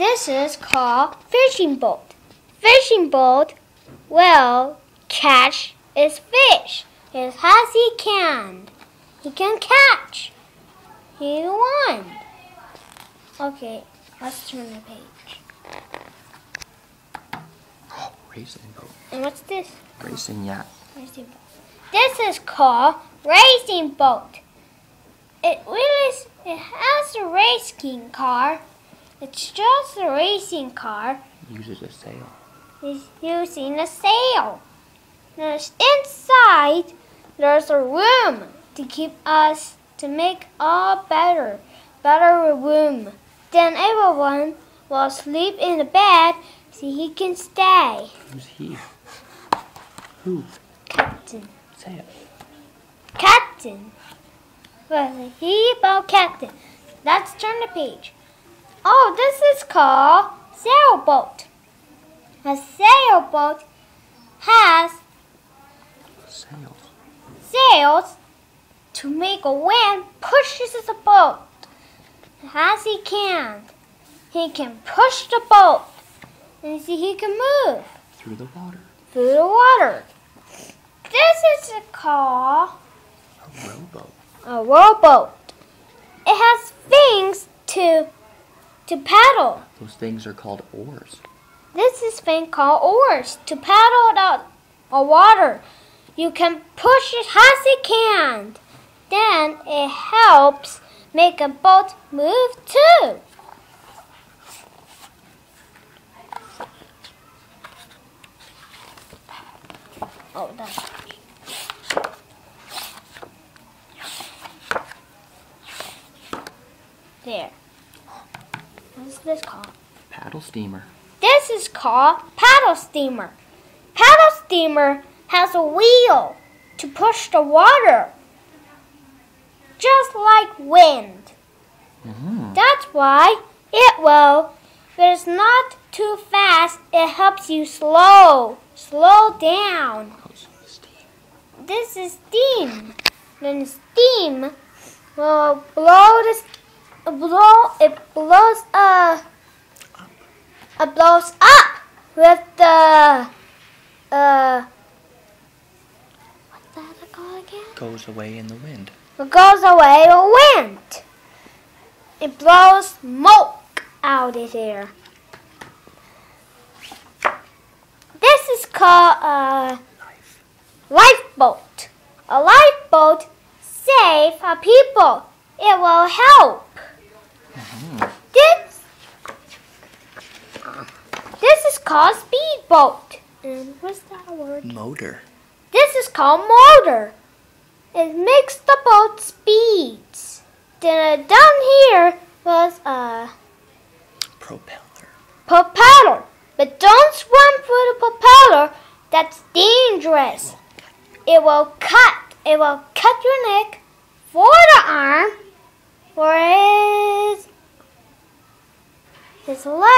This is called fishing boat. Fishing boat will catch its fish as hard as he can. He can catch. He won. Okay, let's turn the page. Racing boat. And what's this? Racing yacht. Racing boat. This is called racing boat. It has a racing car. It's just a racing car. Uses a sail. It's using a sail. Inside, there's a room to make all better room. Then everyone will sleep in the bed so he can stay. Who's he? Who? Captain. Say it. Captain. Well, he about Captain. Let's turn the page. Oh, this is called sailboat. A sailboat has sails to make a wind pushes the boat as he can. He can push the boat and see he can move through the water. Through the water. This is called a rowboat. A rowboat. It has things to paddle. Those things are called oars. This is thing called oars to paddle the water. You can push it as you can. Then it helps make a boat move too. Oh, that's there. What's this called? Paddle steamer. This is called paddle steamer. Paddle steamer has a wheel to push the water, just like wind. That's why if it's not too fast, it helps you slow down. This is steam. Then steam will it blows up with the what's that called again? Goes away in the wind. It goes away in wind. It blows smoke out of there. This is called a lifeboat. A lifeboat saves people. It will help. This is called speedboat. And what's that word? Motor. This is called motor. It makes the boat speeds. Then down here was a propeller. But don't swim through the propeller. That's dangerous. It will cut your neck for the arm, for his leg.